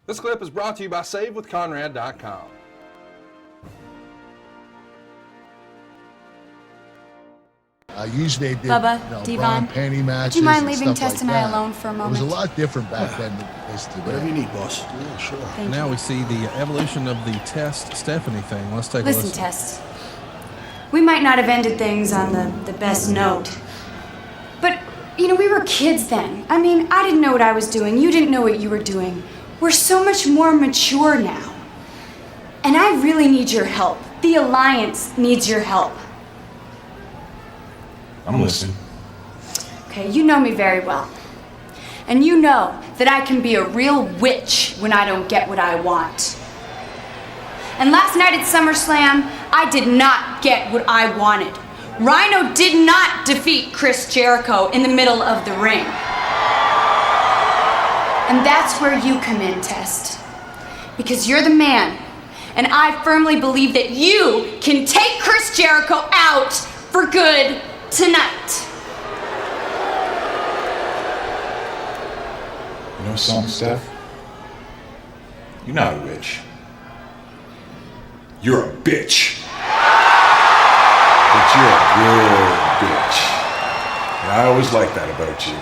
This clip is brought to you by SaveWithConrad.com. Usually they did Bubba, Devon, panty matches. Do you mind leaving Test like and I alone for a moment? It was a lot different back then than it is today. Whatever you need, boss. Yeah, sure. Thank now you. we see the evolution of the Test Stephanie thing. Let's take a listen. Listen, Test. We might not have ended things on the best note. But, you know, we were kids then. I mean, I didn't know what I was doing. You didn't know what you were doing. We're so much more mature now. And I really need your help. The Alliance needs your help. I'm listening. Okay, you know me very well. And you know that I can be a real witch when I don't get what I want. And last night at SummerSlam, I did not get what I wanted. Rhino did not defeat Chris Jericho in the middle of the ring. And that's where you come in, Test. Because you're the man. And I firmly believe that you can take Chris Jericho out for good tonight. You know something, Steph? You're not a witch. You're a bitch. But you're a good bitch. And I always like that about you.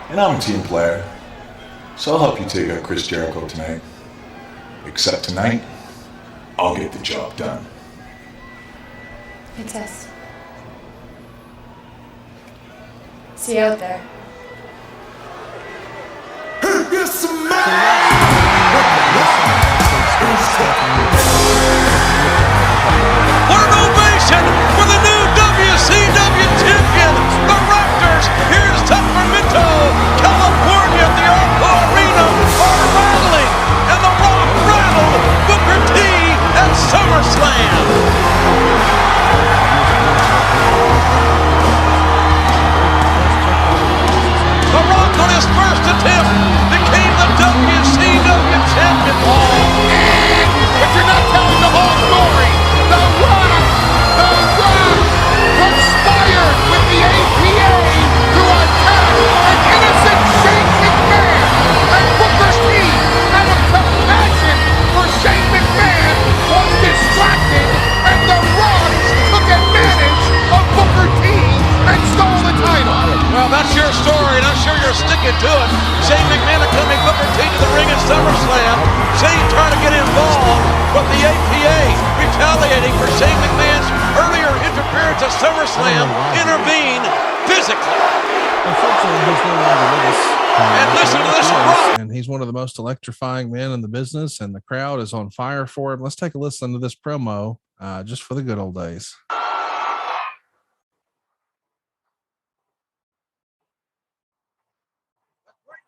And I'm a team player, so I'll help you take out Chris Jericho tonight. Except tonight, I'll get the job done. Hey, Tess. See you out there. What an ovation for the new WCW champion, the Raptors. Here's Sacramento, California, at the Arco Arena are rattling, and The Rock rattled Booker T at SummerSlam. The Rock on his first attempt became the WCW champion. But you're not telling the whole story. The Rock conspired with the APA to attack an innocent Shane McMahon. And Booker T, out of compassion for Shane McMahon, was distracted, and the Rock took advantage of Booker T and stole the title. Well, that's your story, and I'm sure you're sticking to it. Shane McMahon coming Booker T to the ring at SummerSlam. Shane trying to get involved, but the APA retaliating for Shane McMahon's earlier interference at SummerSlam intervened physically. Unfortunately, he's no longer with us. And listen to this Rock. And he's one of the most electrifying men in the business, and the crowd is on fire for him. Let's take a listen to this promo just for the good old days.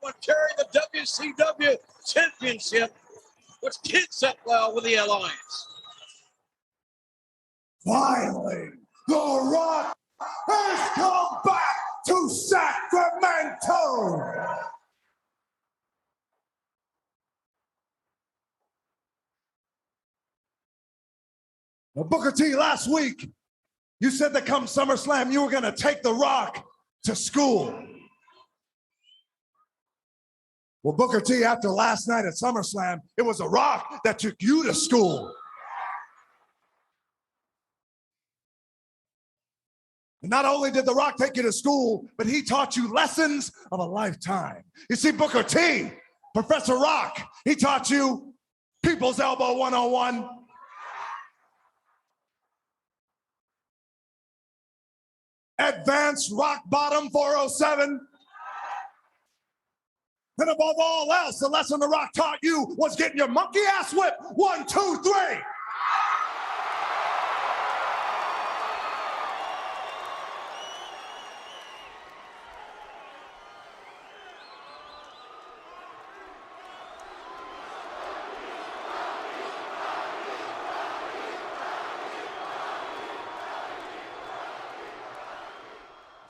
One carrying the WCW championship, which kids up well with the Alliance. Finally, The Rock has come back to Sacramento. Now, Booker T, last week, you said that come SummerSlam, you were going to take The Rock to school. Well, Booker T, after last night at SummerSlam, it was The Rock that took you to school. And not only did The Rock take you to school, but he taught you lessons of a lifetime. You see, Booker T, Professor Rock, he taught you People's Elbow 101, Advanced Rock Bottom 407, and above all else, the lesson The Rock taught you was getting your monkey ass whipped. 1, 2, 3.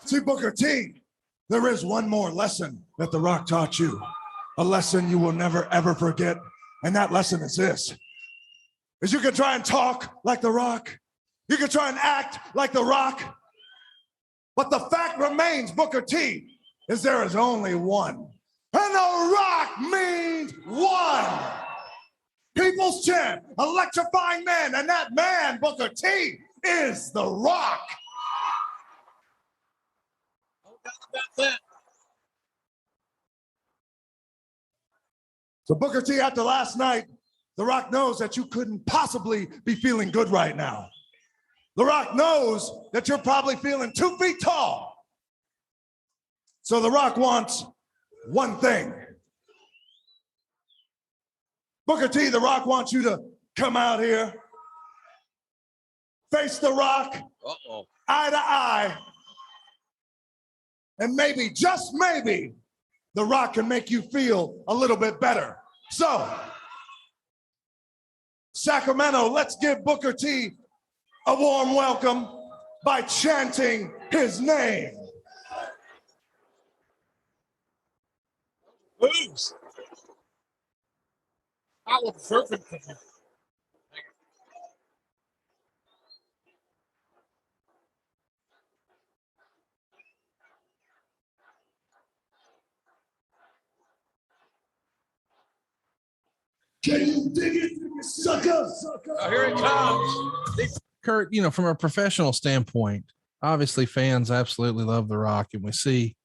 See, Booker T, there is one more lesson that The Rock taught you, a lesson you will never, ever forget. And that lesson is this, is you can try and talk like The Rock. You can try and act like The Rock. But the fact remains, Booker T, is there is only one. And The Rock means one. People's Champ, electrifying man, and that man, Booker T, is The Rock. So Booker T, after last night, The Rock knows that you couldn't possibly be feeling good right now. The Rock knows that you're probably feeling 2 feet tall. So The Rock wants one thing. Booker T, The Rock wants you to come out here, face The Rock, eye to eye, and maybe, just maybe, The Rock can make you feel a little bit better. So, Sacramento, let's give Booker T a warm welcome by chanting his name. Moves. I was surfing. Can you dig it, sucker? Oh, here it comes. Kurt, you know, from a professional standpoint, obviously fans absolutely love The Rock, and we see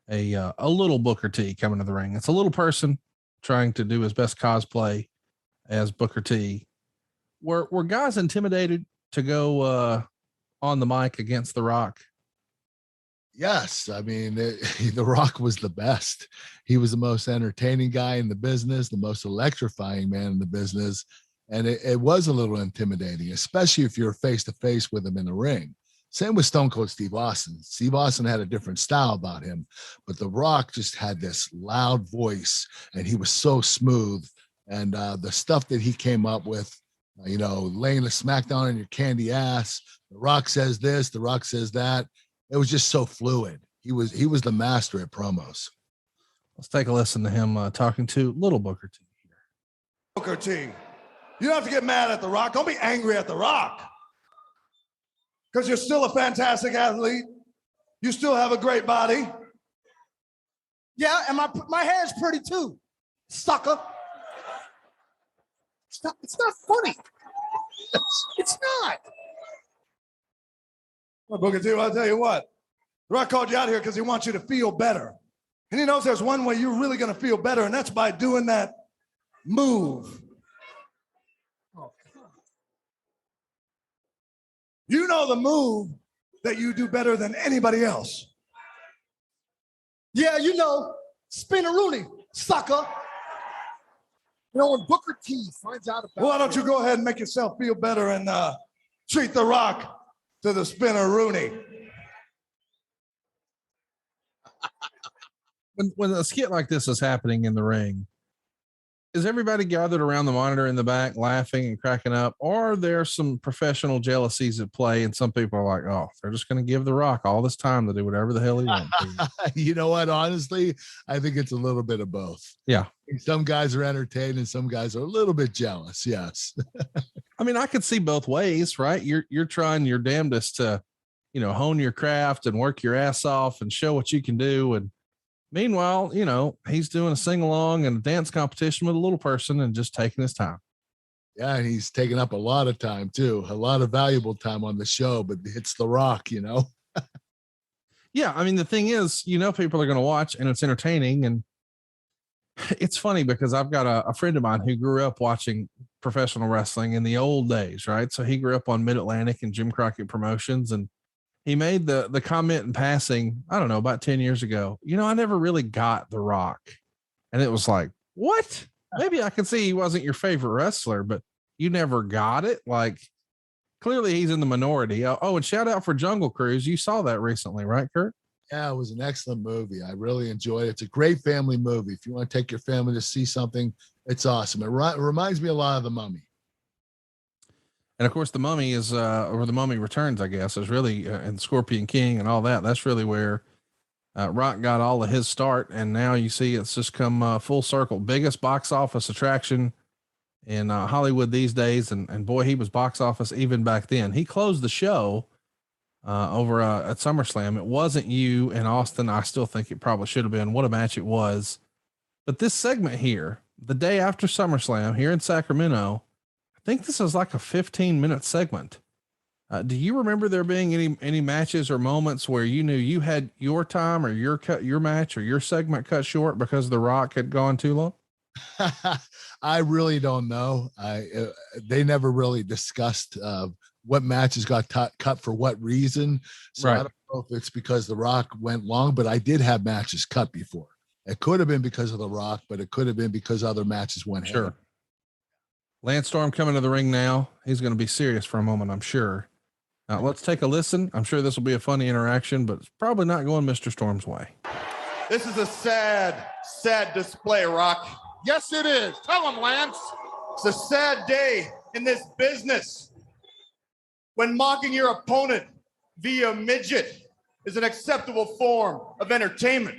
a little Booker T coming to the ring. It's a little person trying to do his best cosplay as Booker T. Were guys intimidated to go on the mic against The Rock? Yes. I mean, The Rock was the best. He was the most entertaining guy in the business, the most electrifying man in the business. And it was a little intimidating, especially if you're face to face with him in the ring. Same with Stone Cold Steve Austin. Steve Austin had a different style about him, but The Rock just had this loud voice, and he was so smooth. And the stuff that he came up with, you know, laying a smackdown on your candy ass. The Rock says this, The Rock says that. It was just so fluid. He was the master at promos. Let's take a listen to him talking to little Booker T here. Booker T, you don't have to get mad at The Rock. Don't be angry at The Rock. Because you're still a fantastic athlete. You still have a great body. Yeah, and my hair's pretty too, sucker. It's not funny. It's not. Well, Booker T, I'll tell you what. The Rock called you out here because he wants you to feel better. And he knows there's one way you're really going to feel better, and that's by doing that move. You know the move that you do better than anybody else. Yeah, you know, spin-a-rooney, sucker. You know, when Booker T finds out about Well, why don't you go ahead and make yourself feel better and treat The Rock to the spin-a-rooney. When a skit like this is happening in the ring, is everybody gathered around the monitor in the back laughing and cracking up, or are there some professional jealousies at play and some people are like, oh, they're just going to give The Rock all this time to do whatever the hell he wants? You know what? Honestly, I think it's a little bit of both. Yeah. Some guys are entertained and some guys are a little bit jealous. Yes. I mean, I could see both ways, right? You're trying your damnedest to, you know, hone your craft and work your ass off and show what you can do. And meanwhile, you know, he's doing a sing along and a dance competition with a little person and just taking his time. Yeah. And he's taken up a lot of time too, a lot of valuable time on the show, but it's The Rock, you know? Yeah. I mean, the thing is, you know, people are going to watch and it's entertaining. And it's funny because I've got a friend of mine who grew up watching professional wrestling in the old days, right? So he grew up on Mid-Atlantic and Jim Crockett Promotions, and he made the comment in passing, I don't know, about 10 years ago, you know, I never really got The Rock. And it was like, what? Maybe I can see he wasn't your favorite wrestler, but you never got it. Like, clearly he's in the minority. Oh, and shout out for Jungle Cruise. You saw that recently, right, Kurt? Yeah, it was an excellent movie. I really enjoyed it. It's a great family movie. If you want to take your family to see something, it's awesome. It reminds me a lot of The Mummy. And of course, The Mummy is, or The Mummy Returns, I guess, is really, and Scorpion King and all that. That's really where Rock got all of his start. And now you see it's just come full circle. Biggest box office attraction in Hollywood these days. And boy, he was box office even back then. He closed the show over at SummerSlam. It wasn't you and Austin. I still think it probably should have been. What a match it was. But this segment here, the day after SummerSlam here in Sacramento, think this is like a 15-minute segment. Do you remember there being any matches or moments where you knew you had your time or your match or your segment cut short because The Rock had gone too long? I really don't know. They never really discussed what matches got cut for what reason. So I don't know if it's because The Rock went long, but I did have matches cut before. It could have been because of The Rock, but it could have been because other matches went Sure. ahead. Lance Storm coming to the ring now. He's going to be serious for a moment, I'm sure. Let's take a listen. I'm sure this will be a funny interaction, but it's probably not going Mr. Storm's way. This is a sad, sad display, Rock. Yes, it is. Tell him, Lance. It's a sad day in this business when mocking your opponent via midget is an acceptable form of entertainment.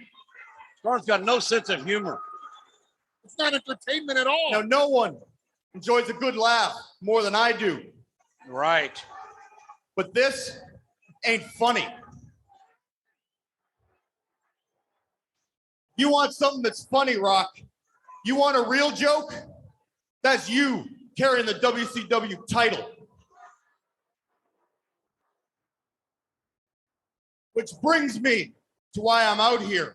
Storm's got no sense of humor. It's not entertainment at all. Now, no one enjoys a good laugh more than I do. Right. But this ain't funny. You want something that's funny, Rock? You want a real joke? That's you carrying the WCW title. Which brings me to why I'm out here.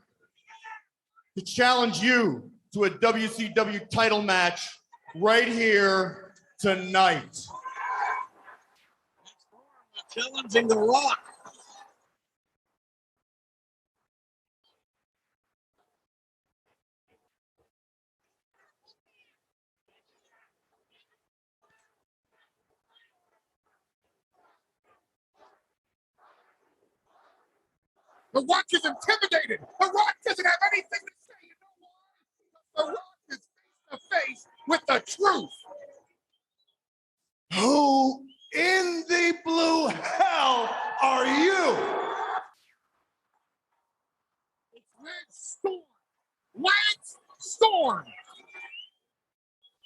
To challenge you to a WCW title match right here tonight. Challenging The Rock. The Rock is intimidated. The Rock doesn't have anything to say. You know why? The Rock is face to face with the truth. Who in the blue hell are you? It's Lance Storm. Lance Storm.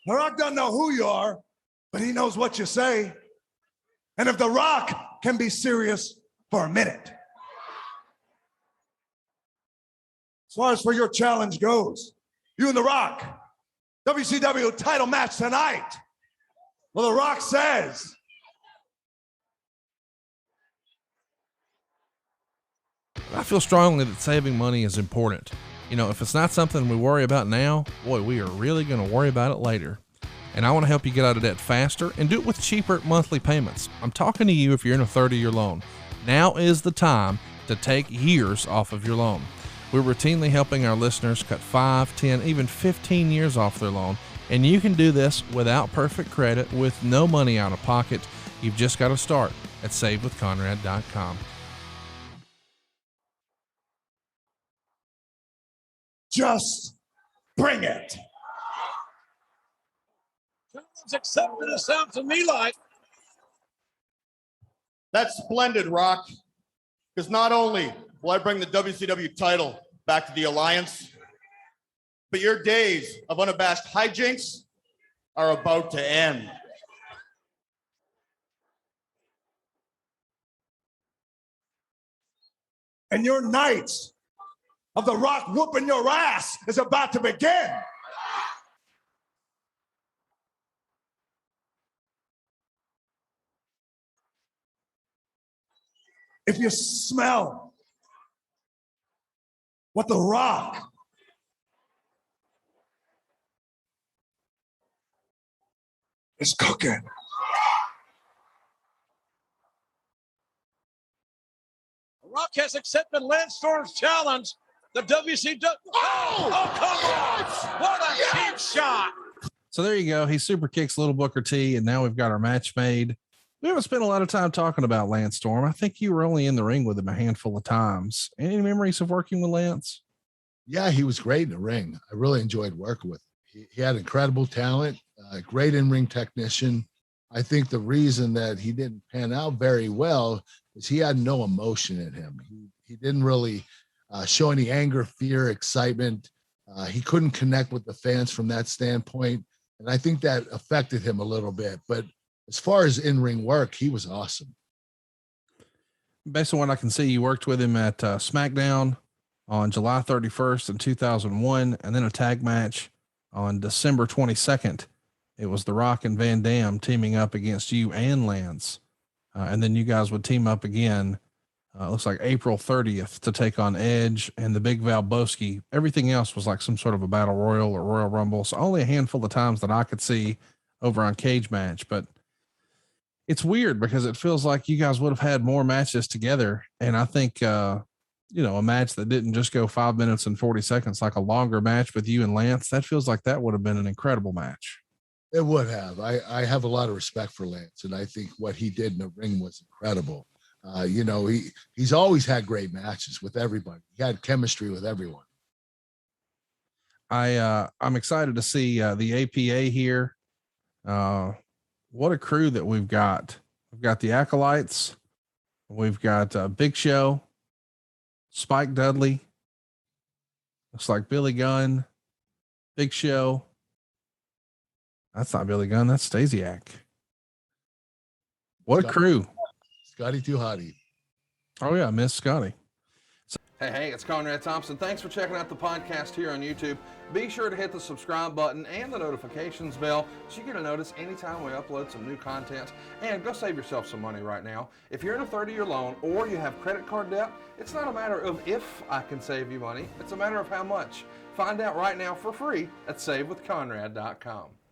The Rock doesn't know who you are, but he knows what you say. And if The Rock can be serious for a minute. As far as for your challenge goes, you and The Rock, WCW title match tonight. Well, The Rock says. I feel strongly that saving money is important. You know, if it's not something we worry about now, boy, we are really going to worry about it later. And I want to help you get out of debt faster and do it with cheaper monthly payments. I'm talking to you if you're in a 30-year loan. Now is the time to take years off of your loan. We're routinely helping our listeners cut 5, 10, even 15 years off their loan. And you can do this without perfect credit with no money out of pocket. You've just got to start at savewithconrad.com. Just bring it. Challenge accepted, it sounds to me like. That's splendid, Rock. Because not only will I bring the WCW title back to the Alliance, but your days of unabashed hijinks are about to end. And your nights of The Rock whooping your ass is about to begin. If you smell what The Rock is cooking. The Rock has accepted Lance Storm's challenge. The WCW. Oh, come on. What a cheap shot. So there you go. He super kicks Little Booker T, and now we've got our match made. We haven't spent a lot of time talking about Lance Storm. I think you were only in the ring with him a handful of times. Any memories of working with Lance? Yeah, he was great in the ring. I really enjoyed working with him. He had incredible talent, great in-ring technician. I think the reason that he didn't pan out very well is he had no emotion in him. He didn't really show any anger, fear, excitement. He couldn't connect with the fans from that standpoint. And I think that affected him a little bit. But as far as in-ring work, he was awesome. Based on what I can see, you worked with him at SmackDown on July 31st in 2001, and then a tag match on December 22nd it was The Rock and Van Dam teaming up against you and Lance. And then you guys would team up again. It looks like April 30th to take on Edge and the Big Valboski. Everything else was like some sort of a battle royal or Royal Rumble. So only a handful of times that I could see over on Cage Match, but it's weird because it feels like you guys would have had more matches together. And I think, a match that didn't just go 5 minutes and 40 seconds, like a longer match with you and Lance, that feels like that would have been an incredible match. It would have. I have a lot of respect for Lance, and I think what he did in the ring was incredible. He's always had great matches with everybody. He had chemistry with everyone. I'm excited to see the APA here. What a crew that we've got. We've got the Acolytes. We've got Big Show, Spike Dudley. Looks like Billy Gunn, Big Show. That's not Billy Gunn. That's Stasiak. What a crew. Scotty Too Hottie. Oh yeah. Miss Scotty. Hey, it's Conrad Thompson. Thanks for checking out the podcast here on YouTube. Be sure to hit the subscribe button and the notifications bell so you get a notice anytime we upload some new content. And go save yourself some money right now. If you're in a 30-year loan or you have credit card debt, it's not a matter of if I can save you money. It's a matter of how much. Find out right now for free at SaveWithConrad.com.